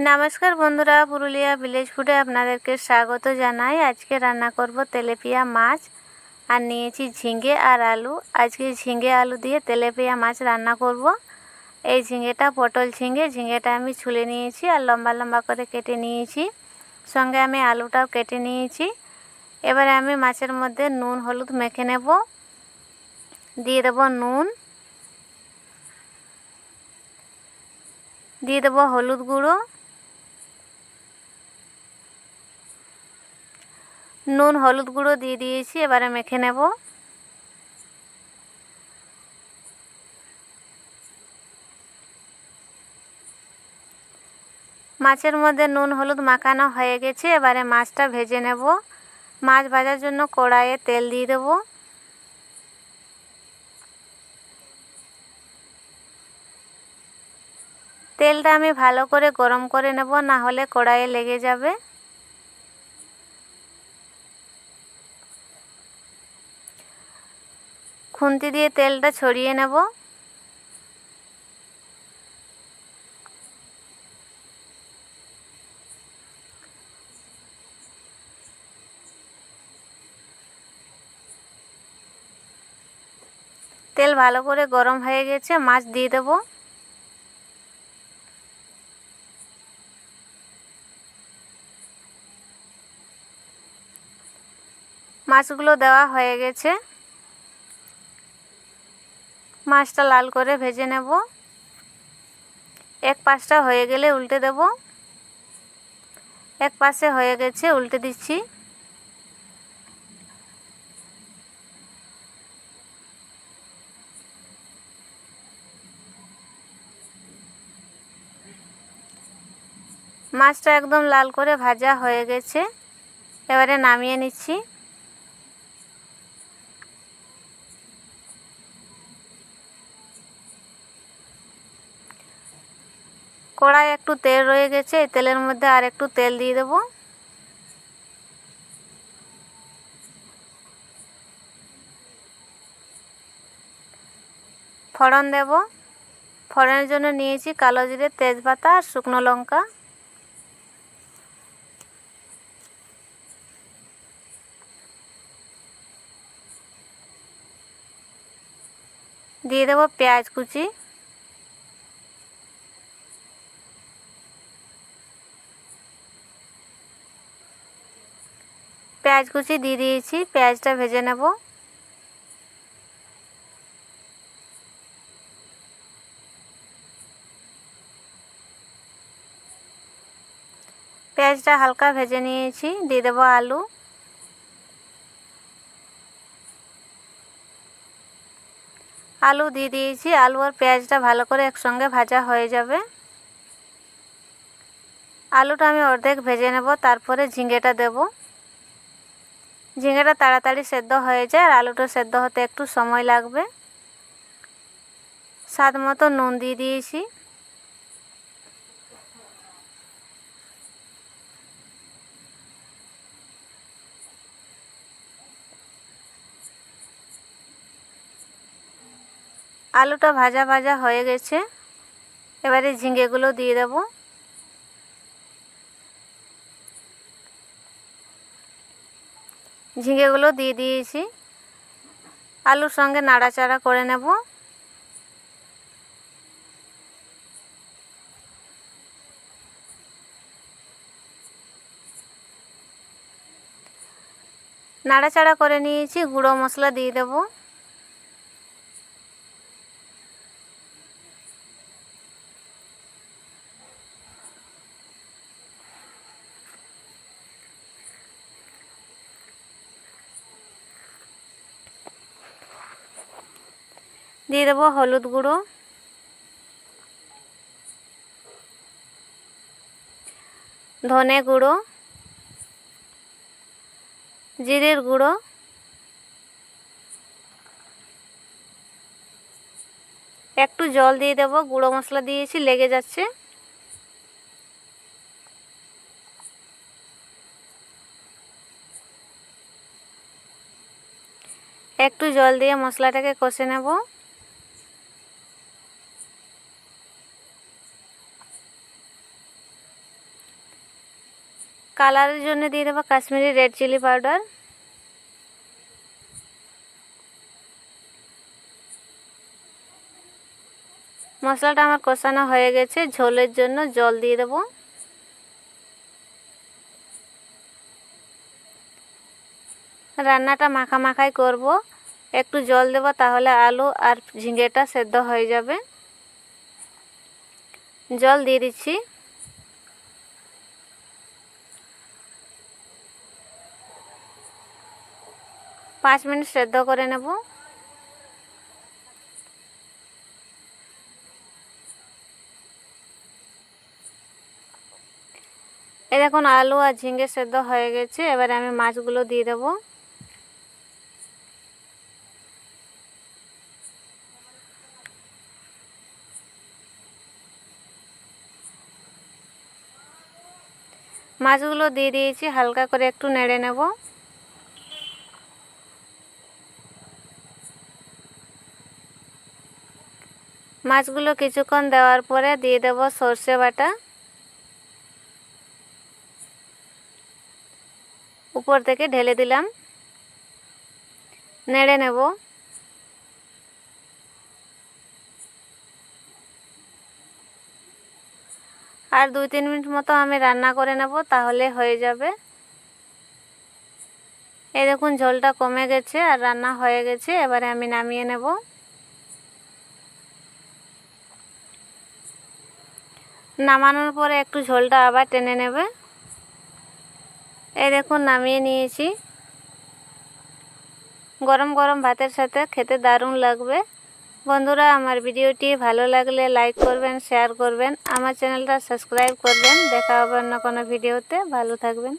নমস্কার বন্ধুরা, পুরুলিয়া ভিলেজ ফুডে আপনাদেরকে স্বাগত জানাই। আজকে রান্না করব তেলাপিয়া মাছ, আর নিয়েছি ঝিঙে আর আলু। আজকে ঝিঙে আলু দিয়ে তেলাপিয়া মাছ রান্না করব। এই ঝিঙেটা পটল ঝিঙে, ঝিঙেটা আমি ছুলে নিয়েছি আর লম্বা লম্বা করে কেটে নিয়েছি। সঙ্গে আমি আলুটাও কেটে নিয়েছি। এবারে আমি মাছের মধ্যে নুন হলুদ মেখে নেব। দিয়ে দেবো নুন, দিয়ে দেবো হলুদ গুঁড়ো, নুন হলুদ গুঁড়ো দিয়ে দিয়েছি। এবারে মেখে নেব। মাছের মধ্যে নুন হলুদ মাখানো হয়ে গেছে। এবারে মাছটা ভেজে নেব। মাছ ভাজার জন্য কড়াইয়ে তেল দিয়ে দেব। তেলটা আমি ভালো করে গরম করে নেব, না হলে কড়াইয়ে লেগে যাবে। খুন্তি দিয়ে তেলটা ছড়িয়ে নেব। তেল ভালো করে গরম হয়ে গেছে, মাছ দিয়ে দেব। মাছগুলো দেওয়া হয়ে গেছে। মাছটা লাল করে ভেজে নেব। এক পাশটা হয়ে গেলে উল্টে দেব। এক পাশে হয়ে গেছে, উল্টে দিচ্ছি। মাছটা একদম লাল করে ভাজা হয়ে গেছে। এবারে নামিয়ে নিচ্ছি। কড়াই একটু তেল রয়ে গেছে, এই তেলের মধ্যে আর একটু তেল দিয়ে দেব। ফোড়ন দেব। ফোড়নের জন্য নিয়েছি কালো জিরে, তেজপাতা আর শুকনো লঙ্কা। দিয়ে দেব পেঁয়াজ কুচি। পেঁয়াজ কুচি দিয়ে দিয়েছি, পেঁয়াজটা ভেজে নেব। পেঁয়াজটা হালকা ভেজে নিয়েছি, দিয়ে দেব আলু। আলু দিয়ে দিয়েছি, আলু আর পেঁয়াজটা ভালো করে একসঙ্গে ভাজা হয়ে যাবে। আলুটা আমি অর্ধেক ভেজে নেব, তারপরে ঝিঙেটা দেব। ঝিঙেটা তাড়াতাড়ি সেদ্ধ হয়ে যায় আর আলুটা সেদ্ধ হতে একটু সময় লাগবে। স্বাদ মতো নুন দিয়ে দিয়েছি। আলুটা ভাজা ভাজা হয়ে গেছে। এবারে ঝিঙেগুলো দিয়ে দেব। ঝিঙেগুলো দিয়ে দিয়েছি। আলুর সঙ্গে নাড়াচাড়া করে নেব। নাড়াচাড়া করে নিয়েছি, গুঁড়ো মশলা দিয়ে দেব। দিয়ে দেব হলুদ গুঁড়ো, ধনে গুঁড়ো, জিরের গুঁড়ো, একটু জল দিয়ে দেব। গুঁড়ো মশলা দিয়েছি, লেগে যাচ্ছে। একটু জল দিয়ে মশলাটাকে কষে নেব। কালারের জন্য দিয়ে দেবো কাশ্মীরি রেড চিলি পাউডার। মশলাটা আমার কষানো হয়ে গেছে, ঝোলের জন্য জল দিয়ে দেবো। রান্নাটা মাখামাখাই করব, একটু জল দেব, তাহলে আলু আর ঝিঙেটা সেদ্ধ হয়ে যাবে। জল দিয়ে দিচ্ছি। পাঁচ মিনিট সেদ্ধ করে নেব। এই দেখুন আলু আর ঝিঙে সেদ্ধ হয়ে গেছে। এবারে আমি মাছগুলো দিয়ে দেব। মাছগুলো দিয়ে দিয়েছি, হালকা করে একটু নেড়ে নেব। মাছগুলো কিছুক্ষণ দেওয়ার পরে দিয়ে দেব সর্ষে বাটা। উপর থেকে ঢেলে দিলাম, নেড়ে নেব। আর 2-3 মিনিট মতো আমি রান্না করে নেব, তাহলে হয়ে যাবে। এই দেখুন ঝোলটা কমে গেছে আর রান্না হয়ে গেছে। এবারে আমি নামিয়ে নেব। নামানোর পরে একটু ঝোলটা আবার টেনে নেবে। এই দেখুন নামিয়ে নিয়েছি। গরম গরম ভাতের সাথে খেতে দারুণ লাগবে। বন্ধুরা, আমার ভিডিওটি ভালো লাগলে লাইক করবেন, শেয়ার করবেন, আমার চ্যানেলটা সাবস্ক্রাইব করবেন। দেখা হবে অন্য কোনো ভিডিওতে। ভালো থাকবেন।